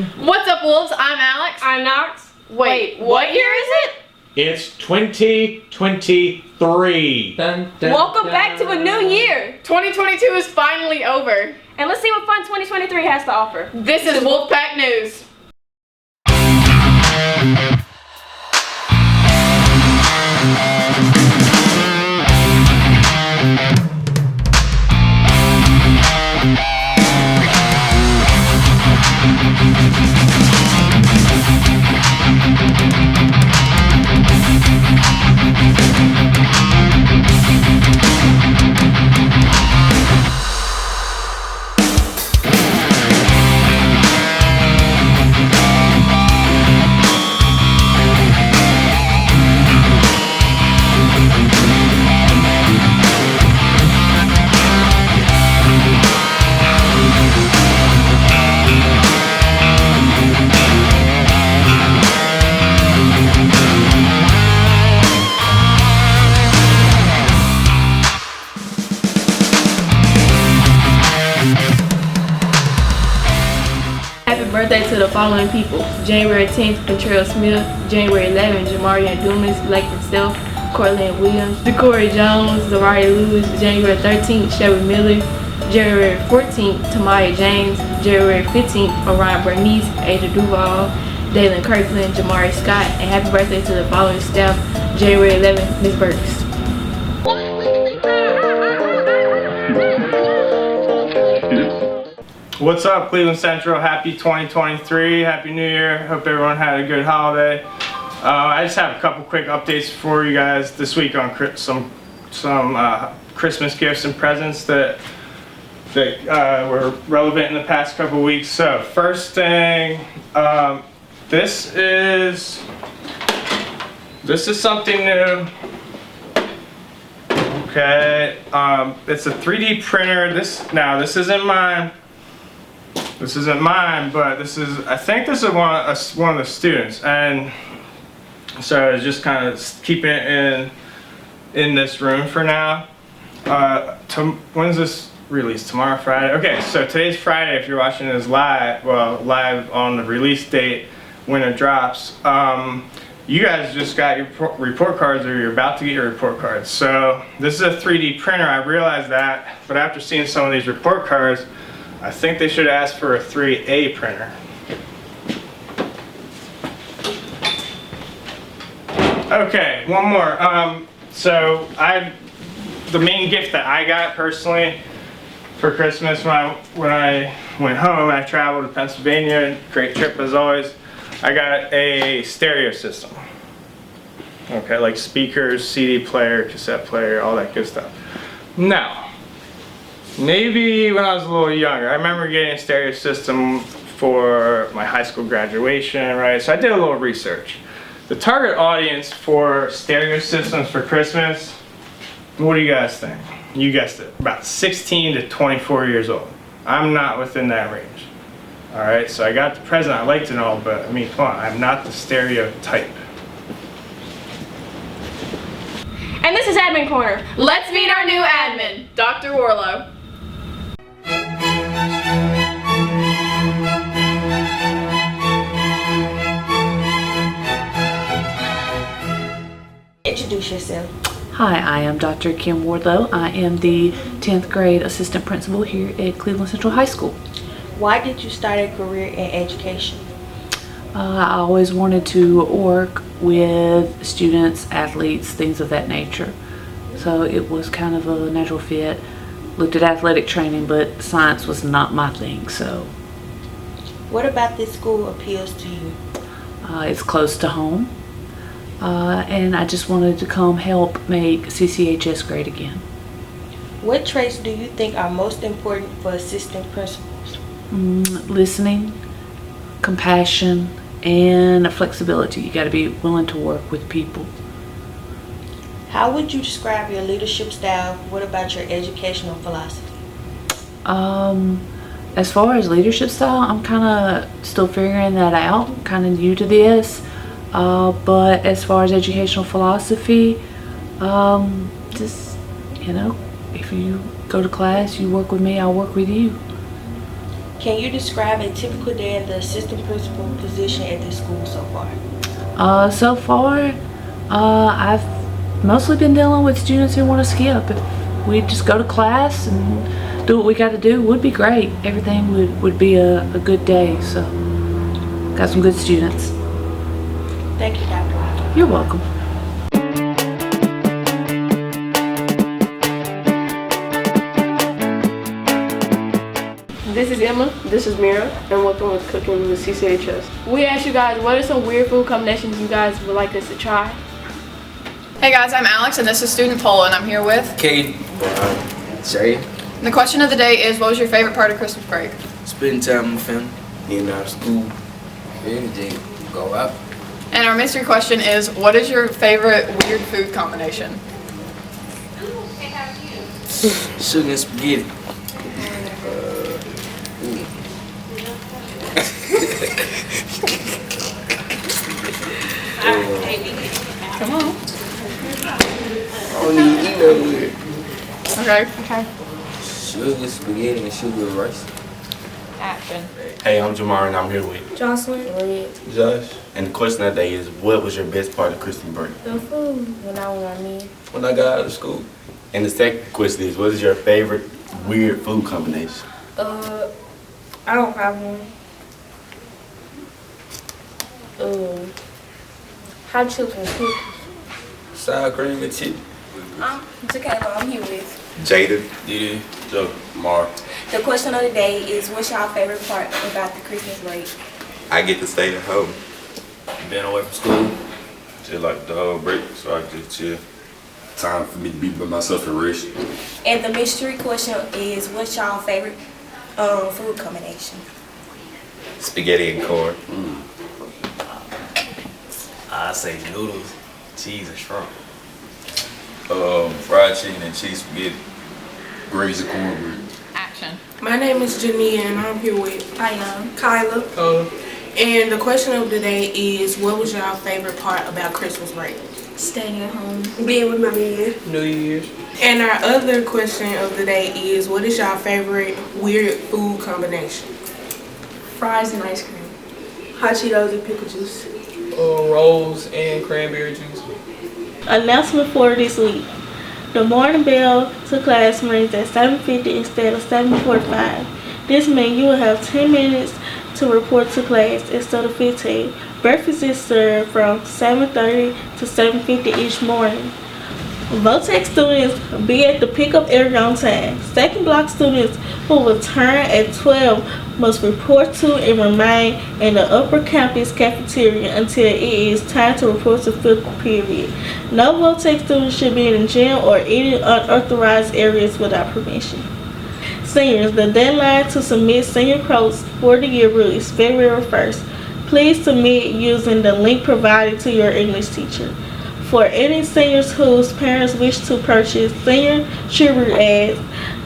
What's up, Wolves? I'm Alex. I'm Knox. Wait, what year is it? It's 2023. Welcome back to a new year. 2022 is finally over. And let's see what fun 2023 has to offer. This is Wolfpack News. Happy birthday to the following people: January 10th, Contrell Smith; January 11th, Jamarian Dumas, Blake himself, Cortland Williams; Decory Jones, Zaria Lewis; January 13th, Shelby Miller; January 14th, Tamaya James; January 15th, Orion Bernice, Ada Duval, Dalen Kirkland, Jamari Scott; and happy birthday to the following staff: January 11th, Ms. Burks. What's up, Cleveland Central? Happy 2023. Happy New Year. Hope everyone had a good holiday. I just have a couple quick updates for you guys this week on some Christmas gifts and presents that were relevant in the past couple weeks. So first thing, this is something new. Okay, it's a 3D printer. This isn't mine. This isn't mine, but I think this is one of the students, and so I was just kind of keeping it in this room for now. When's this released? Tomorrow, Friday? Okay, so today's Friday. If you're watching this live on the release date when it drops, you guys just got your report cards, or you're about to get your report cards. So this is a 3D printer. I realized that, but after seeing some of these report cards, I think they should ask for a 3A printer. Okay, one more. So the main gift that I got personally for Christmas when I went home, I traveled to Pennsylvania. Great trip as always. I got a stereo system. Okay, like speakers, CD player, cassette player, all that good stuff. Now, maybe when I was a little younger, I remember getting a stereo system for my high school graduation, right? So I did a little research. The target audience for stereo systems for Christmas, what do you guys think? You guessed it, about 16 to 24 years old. I'm not within that range. All right, so I got the present, I liked it all, but I mean, come on, I'm not the stereo type. And this is Admin Corner. Let's meet our new admin, Dr. Warlow. Introduce yourself. Hi, I am Dr. Kim Wardlow. I am the 10th grade assistant principal here at Cleveland Central High School. Why did you start a career in education? I always wanted to work with students, athletes, things of that nature. So it was kind of a natural fit. Looked at athletic training, but science was not my thing. So, what about this school appeals to you? it's close to home. And I just wanted to come help make CCHS great again. What traits do you think are most important for assistant principals? Listening, compassion, and flexibility. You got to be willing to work with people. How would you describe your leadership style? What about your educational philosophy? As far as leadership style, I'm kind of still figuring that out. Kind of new to this. But as far as educational philosophy, just, if you go to class, you work with me, I'll work with you. Can you describe a typical day in the assistant principal position at this school so far? So far, I've mostly been dealing with students who want to skip. If we just go to class and do what we got to do, would be great. Everything would be a good day. So, got some good students. Thank you, Dr. You're welcome. This is Emma. This is Mira, and welcome with Cooking with CCHS. We asked you guys, what are some weird food combinations you guys would like us to try? Hey guys, I'm Alex and this is Student Poll and I'm here with Kate, Jay, The question of the day is, what was your favorite part of Christmas break? spending time with family, in our school, anything, go out. And our mystery question is, what is your favorite weird food combination? Sugar and spaghetti. Come on. I don't even eat no weird. Okay. Sugar, spaghetti, and sugar rice. Action. Hey, I'm Jamar and I'm here with Jocelyn, Josh. And the question of the day is, what was your best part of Christmas break? the food when I was on me. When I got out of school, And the second question is, what is your favorite weird food combination? I don't have one. Hot chips and cookies. sour cream and chili. Tequila, I'm here with. Jada. Diddy. Joe. Mark. The question of the day is, what's y'all favorite part about the Christmas break? I get to stay at home. Been away from school. Just like the whole break, so I just chill. Time for me to be by myself and rest. And the mystery question is, what's y'all favorite food combination? Spaghetti and corn. I say noodles, cheese, and shrimp. Fried chicken and cheese spaghetti, greens and cornbread. Action. My name is Jania and I'm here with Kyla. And the question of the day is, what was y'all favorite part about Christmas break? Staying at home. Being with my man. New Year's. And our other question of the day is, what is y'all favorite weird food combination? Fries and ice cream. Hot Cheetos and pickle juice. Rolls and cranberry juice. Announcement for this week. The morning bell to class rings at 7:50 instead of 7:45. This means you will have 10 minutes to report to class instead of 15. Breakfast is served from 7:30 to 7:50 each morning. Votex students be at the pickup area on time. Second block students who return at 12 must report to and remain in the upper campus cafeteria until it is time to report to fifth period. No Votex students should be in the gym or any unauthorized areas without permission. Seniors, the deadline to submit senior quotes for the yearbook is February 1st. Please submit using the link provided to your English teacher. For any seniors whose parents wish to purchase senior tribute ads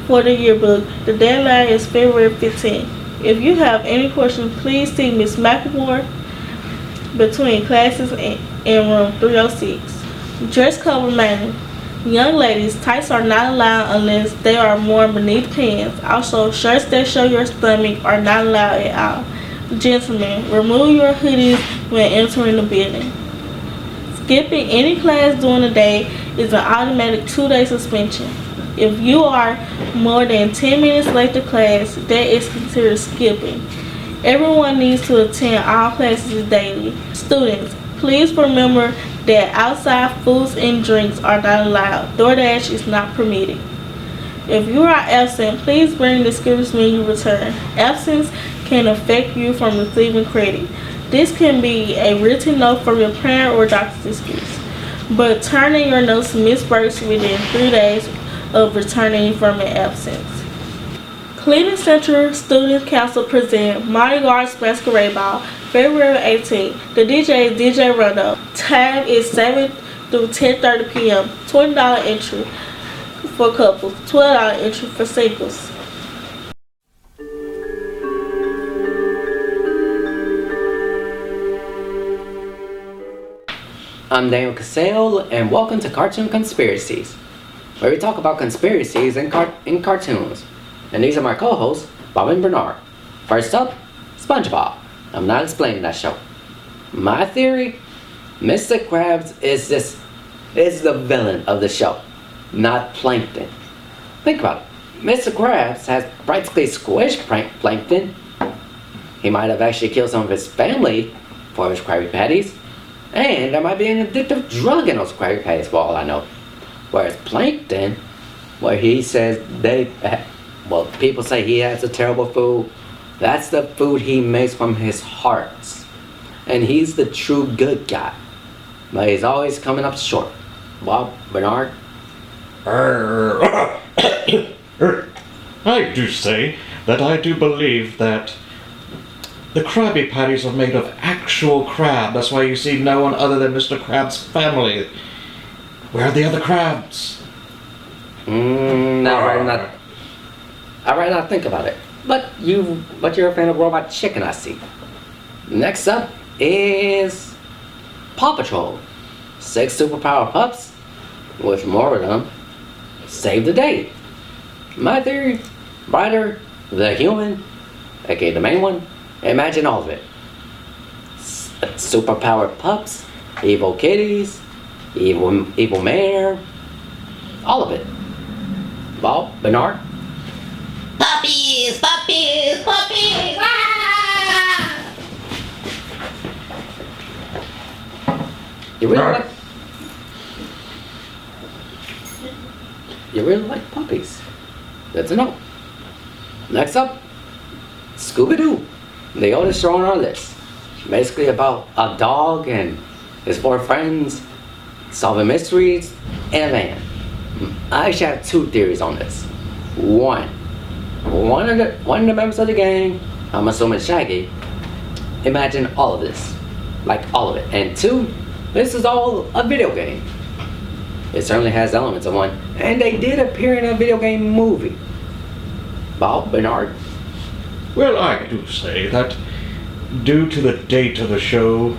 for the yearbook, the deadline is February 15th. If you have any questions, please see Ms. McLemore between classes in room 306. Dress code reminder. Young ladies, tights are not allowed unless they are worn beneath pants. Also, shirts that show your stomach are not allowed at all. Gentlemen, remove your hoodies when entering the building. Skipping any class during the day is an automatic 2-day suspension. If you are more than 10 minutes late to class, that is considered skipping. Everyone needs to attend all classes daily. Students, please remember that outside foods and drinks are not allowed. DoorDash is not permitted. If you are absent, please bring the excuse when you return. Absence can affect you from receiving credit. This can be a written note from your parent or doctor's excuse. But turn in your notes to Ms. Burks within 3 days of returning from an absence. Cleveland Central Student Council present Mardi Gras Masquerade Ball, February 18th. The DJ is DJ Rondo. Time is 7 through 10:30 p.m. $20 entry for couples, $12 entry for singles. I'm Daniel Cassell, and welcome to Cartoon Conspiracies, where we talk about conspiracies in cartoons. And these are my co-hosts, Bob and Bernard. First up, SpongeBob. I'm not explaining that show. My theory, Mr. Krabs is the villain of the show, not Plankton. Think about it. Mr. Krabs has practically squished Plankton. He might have actually killed some of his family for his Krabby Patties. And there might be an addictive drug in those Krabby Patties for all I know. Whereas Plankton, where he says people say he has a terrible food. That's the food he makes from his heart. And he's the true good guy. But he's always coming up short. Bob, Bernard? I do say that I do believe that the Krabby Patties are made of actual crab. That's why you see no one other than Mr. Krabs' family. Where are the other crabs? I'd rather not think about it. But you're a fan of Robot Chicken, I see. Next up is Paw Patrol. 6 superpower pups, with more of them, save the day. My theory, Ryder, the human, aka the main one, imagine all of it. Superpowered pups, evil kitties, evil mayor, all of it. Bob, Bernard? Puppies, puppies, puppies! Ah! You really like puppies. Good to know. Next up, Scooby-Doo, the oldest show on our list. Basically about a dog and his 4 friends solving mysteries and a van. I actually have 2 theories on this. One of the members of the gang, I'm assuming Shaggy, imagine all of this. Like all of it. And 2, this is all a video game. It certainly has elements of one. And they did appear in a video game movie. Bob, Bernard? Well, I do say that due to the date of the show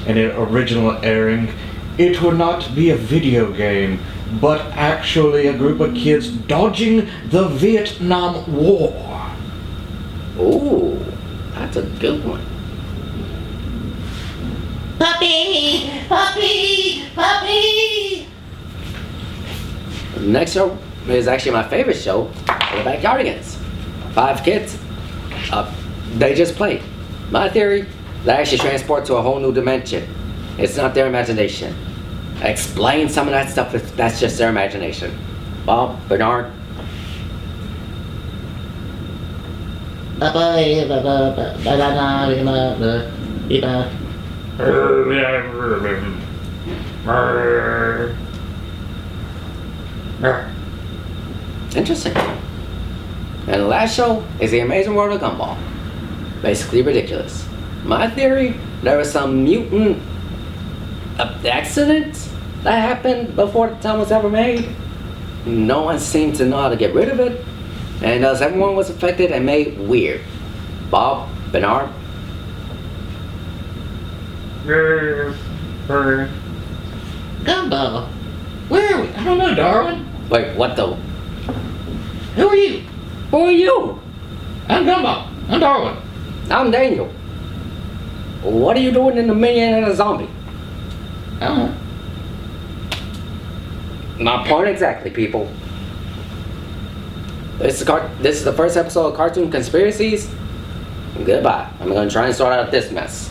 and its original airing, it would not be a video game, but actually a group of kids dodging the Vietnam War. Ooh, that's a good one. Puppy! Puppy! Puppy! The next show is actually my favorite show, The Backyardigans. 5 kids. They just play. My theory, they actually transport to a whole new dimension. It's not their imagination. Explain some of that stuff if that's just their imagination. Bob, Bernard? Interesting. And the last show is The Amazing World of Gumball. Basically ridiculous. My theory, there was some mutant accident that happened before the time was ever made. No one seemed to know how to get rid of it, and thus everyone was affected and made weird. Bob, Bernard? Gumball? Where are we? I don't know, Darwin. Wait, what the? Who are you? Who are you? I'm Gumball. I'm Darwin. I'm Daniel. What are you doing in the Minion and a Zombie? I don't know. My point exactly, people. This is the first episode of Cartoon Conspiracies. Goodbye. I'm gonna try and sort out this mess.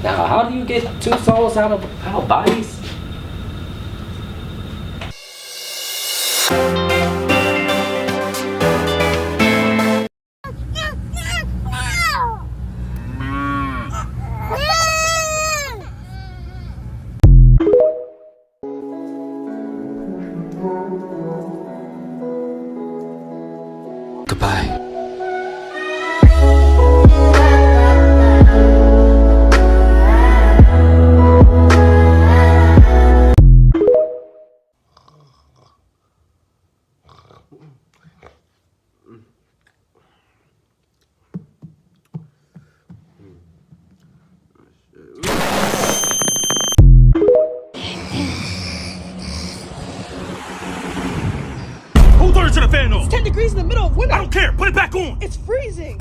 Now, how do you get 2 souls out of bodies? Goodbye. Who turned to the fan on? It's 10 degrees in the middle of winter. I don't care. Put it back on. It's freezing.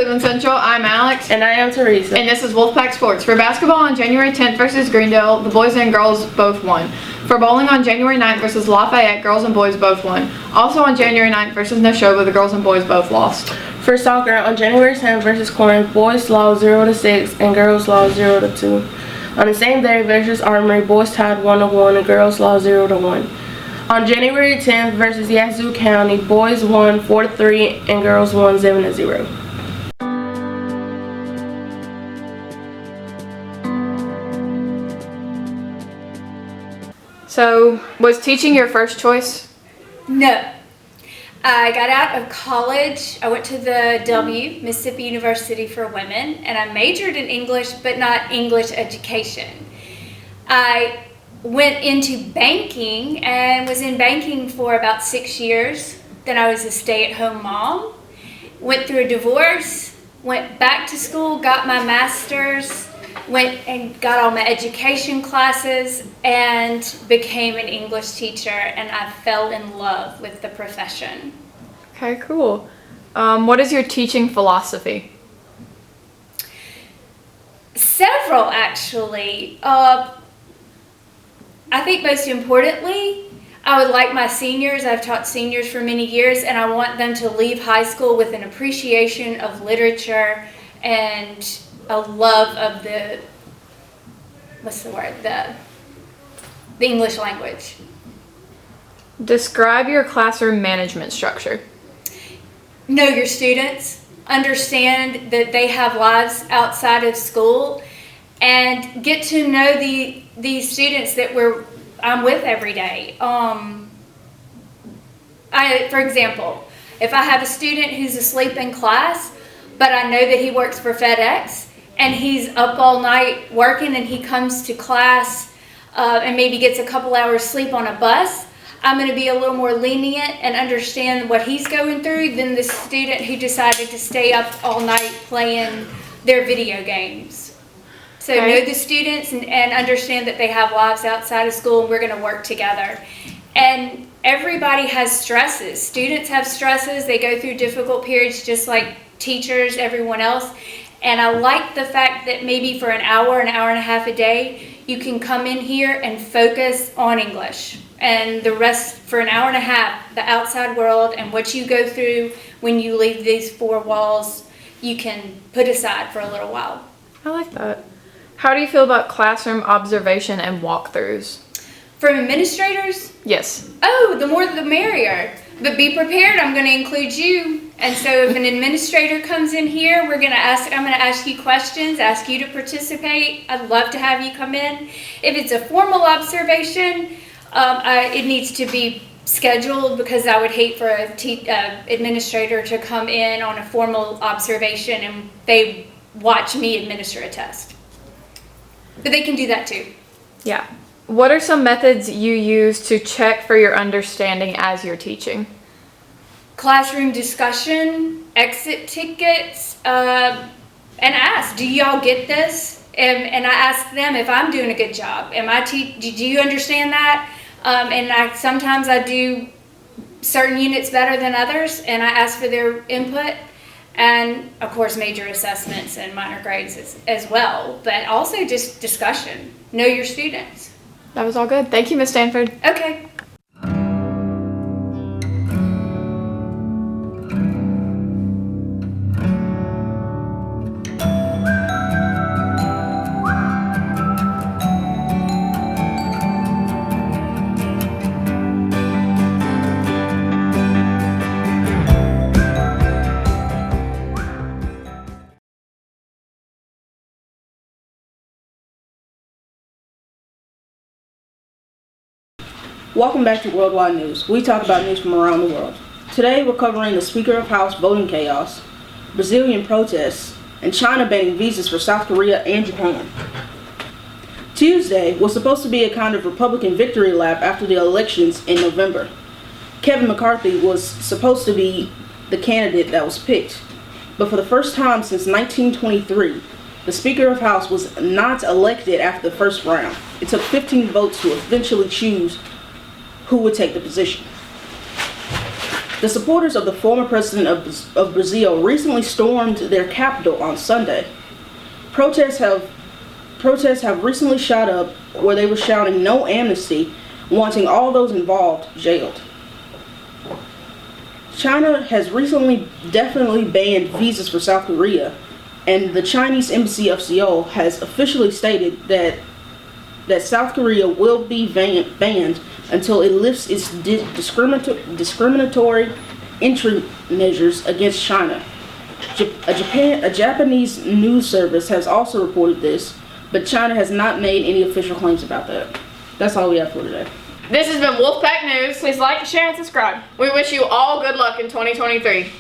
Cleveland Central. I'm Alex. And I am Teresa. And this is Wolfpack Sports. For basketball on January 10th versus Greendale, the boys and girls both won. For bowling on January 9th versus Lafayette, girls and boys both won. Also on January 9th versus Neshoba, the girls and boys both lost. For soccer on January 10th versus Corinth, boys lost 0-6 and girls lost 0-2. On the same day versus Armory, boys tied 1-1 and girls lost 0-1. On January 10th versus Yazoo County, boys won 4-3 and girls won 7-0. So, was teaching your first choice? No. I got out of college. I went to the Mississippi University for Women, and I majored in English, but not English education. I went into banking and was in banking for about 6 years. Then I was a stay-at-home mom, went through a divorce, went back to school, got my master's, went and got all my education classes, and became an English teacher, and I fell in love with the profession. Okay, cool. What is your teaching philosophy? Several, actually. I think most importantly, I would like my seniors, I've taught seniors for many years, and I want them to leave high school with an appreciation of literature and a love of the English language. Describe your classroom management structure. Know your students, understand that they have lives outside of school, and get to know these students that I'm with every day. For example, if I have a student who's asleep in class, but I know that he works for FedEx, and he's up all night working, and he comes to class and maybe gets a couple hours sleep on a bus, I'm going to be a little more lenient and understand what he's going through than the student who decided to stay up all night playing their video games. So know the students and understand that they have lives outside of school, and we're going to work together. And everybody has stresses. Students have stresses. They go through difficult periods just like teachers, everyone else. And I like the fact that maybe for an hour and a half a day, you can come in here and focus on English. And the rest, for an hour and a half, the outside world and what you go through when you leave these four walls, you can put aside for a little while. I like that. How do you feel about classroom observation and walkthroughs? From administrators? Yes. Oh, the more the merrier. But be prepared, I'm going to include you. And so if an administrator comes in here, I'm going to ask you questions, ask you to participate. I'd love to have you come in. If it's a formal observation, it needs to be scheduled, because I would hate for an administrator to come in on a formal observation and they watch me administer a test. But they can do that too. Yeah. What are some methods you use to check for your understanding as you're teaching? Classroom discussion, exit tickets, and ask, do y'all get this? And I ask them if I'm doing a good job. Do you understand that? Sometimes I do certain units better than others, and I ask for their input. And of course, major assessments and minor grades as well, but also just discussion. Know your students. That was all good. Thank you, Miss Stanford. Okay. Welcome back to Worldwide News. We talk about news from around the world. Today we're covering the Speaker of House voting chaos, Brazilian protests, and China banning visas for South Korea and Japan. Tuesday was supposed to be a kind of Republican victory lap after the elections in November. Kevin McCarthy was supposed to be the candidate that was picked, but for the first time since 1923, the Speaker of House was not elected after the first round. It took 15 votes to eventually choose who would take the position. The supporters of the former president of Brazil recently stormed their capital on Sunday. Protests have recently shot up where they were shouting "No amnesty," wanting all those involved jailed. China has recently definitely banned visas for South Korea, and the Chinese embassy of Seoul has officially stated that South Korea will be banned until it lifts its discriminatory entry measures against China. A Japanese news service has also reported this, but China has not made any official claims about that. That's all we have for today. This has been Wolfpack News. Please like, share, and subscribe. We wish you all good luck in 2023.